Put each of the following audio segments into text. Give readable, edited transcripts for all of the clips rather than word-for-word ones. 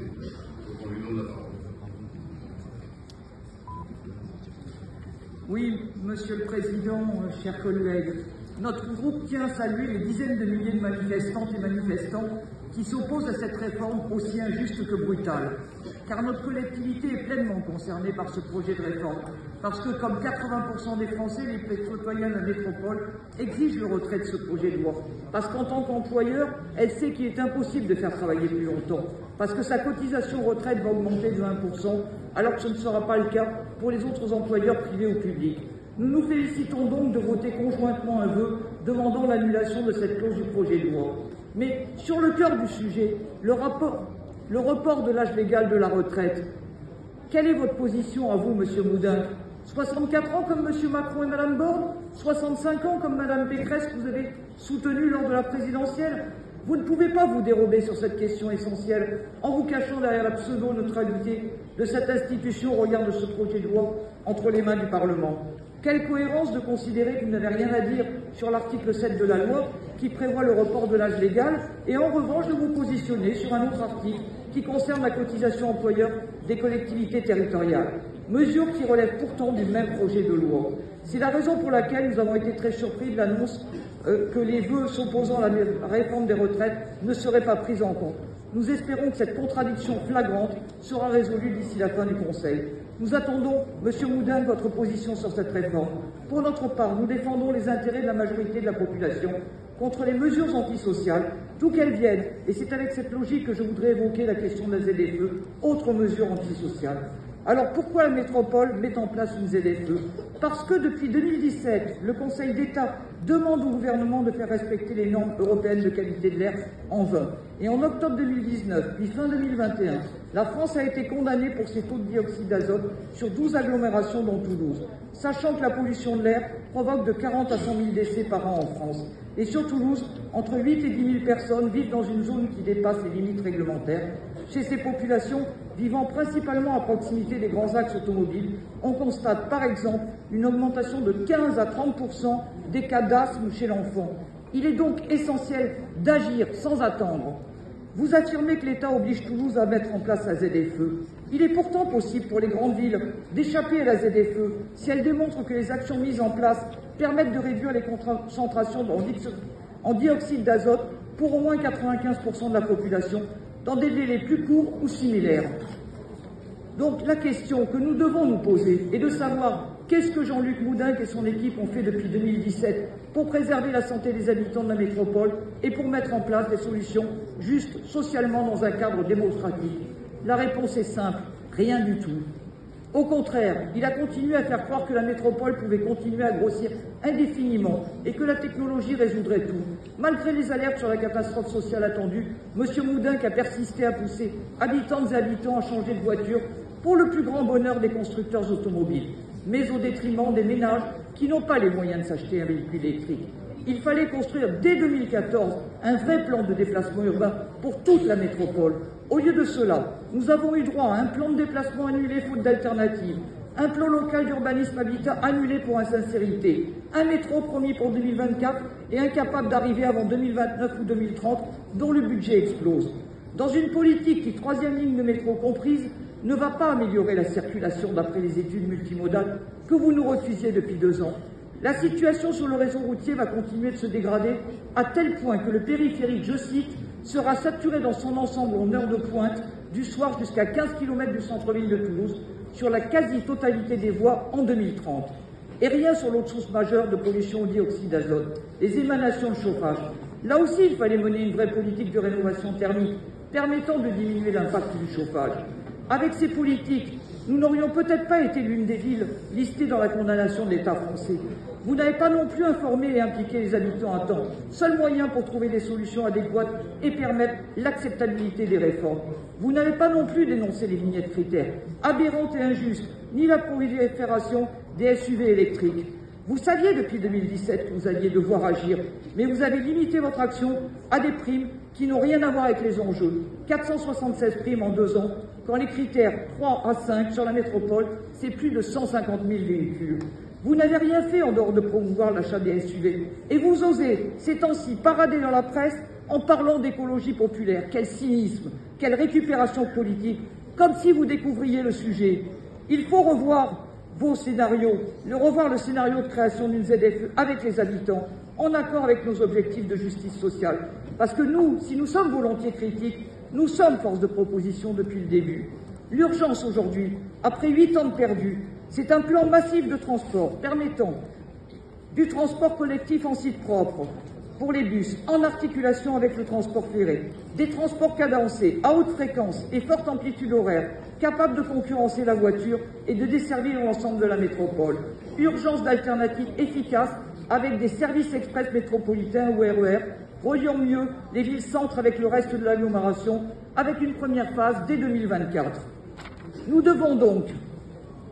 Donc on lui donne la parole. Oui, Monsieur le Président, chers collègues, notre groupe tient à saluer les dizaines de milliers de manifestantes et manifestants qui s'opposent à cette réforme aussi injuste que brutale. Car notre collectivité est pleinement concernée par ce projet de réforme. Parce que, comme 80% des Français, les citoyens de la métropole exigent le retrait de ce projet de loi. Parce qu'en tant qu'employeur, elle sait qu'il est impossible de faire travailler plus longtemps. Parce que sa cotisation retraite va augmenter de 1%, alors que ce ne sera pas le cas pour les autres employeurs privés ou publics. Nous nous félicitons donc de voter conjointement un vœu demandant l'annulation de cette clause du projet de loi. Mais sur le cœur du sujet, le report de l'âge légal de la retraite, quelle est votre position à vous, Monsieur Moudin? 64 ans comme M. Macron et Mme Borne? 65 ans comme Mme Pécresse que vous avez soutenu lors de la présidentielle? Vous ne pouvez pas vous dérober sur cette question essentielle en vous cachant derrière la pseudo-neutralité de cette institution au regard de ce projet de loi entre les mains du Parlement. Quelle cohérence de considérer que vous n'avez rien à dire sur l'article 7 de la loi qui prévoit le report de l'âge légal et en revanche de vous positionner sur un autre article qui concerne la cotisation employeur des collectivités territoriales. Mesure qui relève pourtant du même projet de loi. C'est la raison pour laquelle nous avons été très surpris de l'annonce que les vœux s'opposant à la réforme des retraites ne seraient pas pris en compte. Nous espérons que cette contradiction flagrante sera résolue d'ici la fin du Conseil. Nous attendons, Monsieur Moudin, votre position sur cette réforme. Pour notre part, nous défendons les intérêts de la majorité de la population contre les mesures antisociales, d'où qu'elles viennent, et c'est avec cette logique que je voudrais évoquer la question de la ZFE, autre mesure antisociale. Alors pourquoi la métropole met en place une ZFE? Parce que depuis 2017, le Conseil d'État demande au gouvernement de faire respecter les normes européennes de qualité de l'air en vain. Et en octobre 2019, puis fin 2021, la France a été condamnée pour ses taux de dioxyde d'azote sur 12 agglomérations dont Toulouse, sachant que la pollution de l'air provoque de 40 à 100 000 décès par an en France. Et sur Toulouse, entre 8 et 10 000 personnes vivent dans une zone qui dépasse les limites réglementaires. Chez ces populations, vivant principalement à proximité des grands axes automobiles, on constate par exemple une augmentation de 15 à 30% des cas d'asthme chez l'enfant. Il est donc essentiel d'agir sans attendre. Vous affirmez que l'État oblige Toulouse à mettre en place la ZFE. Il est pourtant possible pour les grandes villes d'échapper à la ZFE si elles démontrent que les actions mises en place permettent de réduire les concentrations en dioxyde d'azote pour au moins 95% de la population dans des délais plus courts ou similaires. Donc la question que nous devons nous poser est de savoir qu'est-ce que Jean-Luc Moudin et son équipe ont fait depuis 2017 pour préserver la santé des habitants de la métropole et pour mettre en place des solutions justes socialement dans un cadre démocratique. La réponse est simple, rien du tout. Au contraire, il a continué à faire croire que la métropole pouvait continuer à grossir indéfiniment et que la technologie résoudrait tout. Malgré les alertes sur la catastrophe sociale attendue, M. Moudin a persisté à pousser habitantes et habitants à changer de voiture pour le plus grand bonheur des constructeurs automobiles, mais au détriment des ménages qui n'ont pas les moyens de s'acheter un véhicule électrique. Il fallait construire dès 2014 un vrai plan de déplacement urbain pour toute la métropole. Au lieu de cela, nous avons eu droit à un plan de déplacement annulé faute d'alternative, un plan local d'urbanisme habitat annulé pour insincérité, un métro promis pour 2024 et incapable d'arriver avant 2029 ou 2030 dont le budget explose. Dans une politique qui, troisième ligne de métro comprise, ne va pas améliorer la circulation d'après les études multimodales que vous nous refusiez depuis 2 ans. La situation sur le réseau routier va continuer de se dégrader à tel point que le périphérique, je cite, sera saturé dans son ensemble en heure de pointe du soir jusqu'à 15 km du centre-ville de Toulouse sur la quasi-totalité des voies en 2030. Et rien sur l'autre source majeure de pollution au dioxyde d'azote, les émanations de chauffage. Là aussi, il fallait mener une vraie politique de rénovation thermique permettant de diminuer l'impact du chauffage. Avec ces politiques, nous n'aurions peut-être pas été l'une des villes listées dans la condamnation de l'État français. Vous n'avez pas non plus informé et impliqué les habitants à temps, seul moyen pour trouver des solutions adéquates et permettre l'acceptabilité des réformes. Vous n'avez pas non plus dénoncé les vignettes critères, aberrantes et injustes, ni la prolifération des SUV électriques. Vous saviez depuis 2017 que vous alliez devoir agir, mais vous avez limité votre action à des primes qui n'ont rien à voir avec les enjeux. 476 primes en 2 ans, quand les critères 3 à 5 sur la métropole, c'est plus de 150 000 véhicules. Vous n'avez rien fait en dehors de promouvoir l'achat des SUV. Et vous osez, ces temps-ci, parader dans la presse en parlant d'écologie populaire. Quel cynisme, quelle récupération politique, comme si vous découvriez le sujet. Il faut revoir vos scénarios, revoir le scénario de création d'une ZFE avec les habitants, en accord avec nos objectifs de justice sociale. Parce que nous, si nous sommes volontiers critiques, nous sommes force de proposition depuis le début. L'urgence aujourd'hui, après 8 ans de perdus, c'est un plan massif de transport permettant du transport collectif en site propre pour les bus, en articulation avec le transport ferré, des transports cadencés, à haute fréquence et forte amplitude horaire, capables de concurrencer la voiture et de desservir l'ensemble de la métropole. Urgence d'alternatives efficaces avec des services express métropolitains ou RER, reliant mieux les villes-centres avec le reste de l'agglomération, avec une première phase dès 2024. Nous devons donc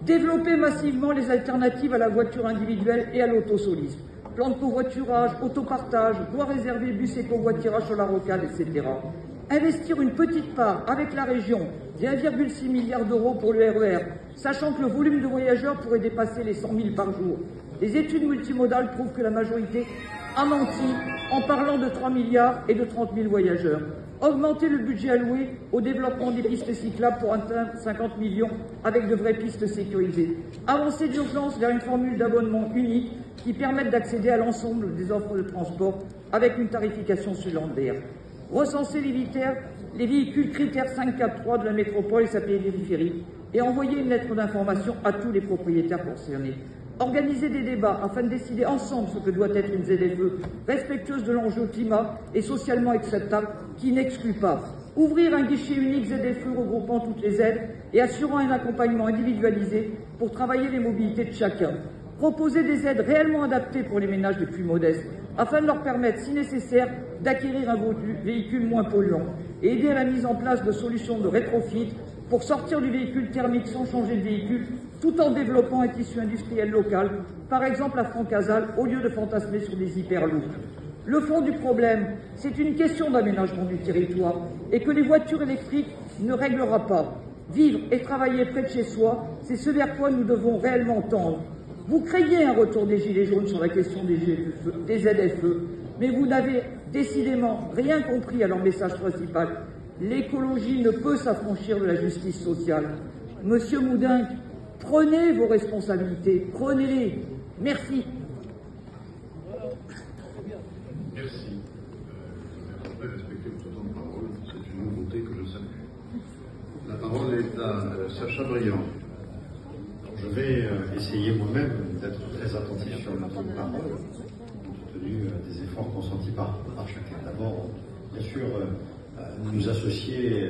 développer massivement les alternatives à la voiture individuelle et à l'autosolisme. Plan de covoiturage, autopartage, voies réservées, bus et covoiturage sur la rocade, etc. Investir une petite part avec la région de 1,6 milliard d'euros pour le RER, sachant que le volume de voyageurs pourrait dépasser les 100 000 par jour. Les études multimodales prouvent que la majorité a menti en parlant de 3 milliards et de 30 000 voyageurs. Augmenter le budget alloué au développement des pistes cyclables pour atteindre 50 millions avec de vraies pistes sécurisées. Avancer d'urgence vers une formule d'abonnement unique qui permette d'accéder à l'ensemble des offres de transport avec une tarification secondaire. Recenser les véhicules critères 543 de la métropole et sa périphérie et envoyer une lettre d'information à tous les propriétaires concernés. Organiser des débats afin de décider ensemble ce que doit être une ZFE respectueuse de l'enjeu climat et socialement acceptable qui n'exclut pas. Ouvrir un guichet unique ZFE regroupant toutes les aides et assurant un accompagnement individualisé pour travailler les mobilités de chacun. Proposer des aides réellement adaptées pour les ménages les plus modestes afin de leur permettre, si nécessaire, d'acquérir un véhicule moins polluant et aider à la mise en place de solutions de rétrofit pour sortir du véhicule thermique sans changer de véhicule, tout en développant un tissu industriel local, par exemple à Francazal, au lieu de fantasmer sur des hyperloops. Le fond du problème, c'est une question d'aménagement du territoire et que les voitures électriques ne réglera pas. Vivre et travailler près de chez soi, c'est ce vers quoi nous devons réellement tendre. Vous craignez un retour des Gilets jaunes sur la question des ZFE, mais vous n'avez décidément rien compris à leur message principal. L'écologie ne peut s'affranchir de la justice sociale. Monsieur Moudinque, prenez vos responsabilités, prenez-les. Merci. Merci. Je vais respecter votre temps de parole. C'est une nouveauté que je salue. La parole est à Sacha Briand. Je vais essayer moi-même d'être très attentif sur le temps de parole, compte tenu des efforts consentis par chacun. D'abord, bien sûr, nous associer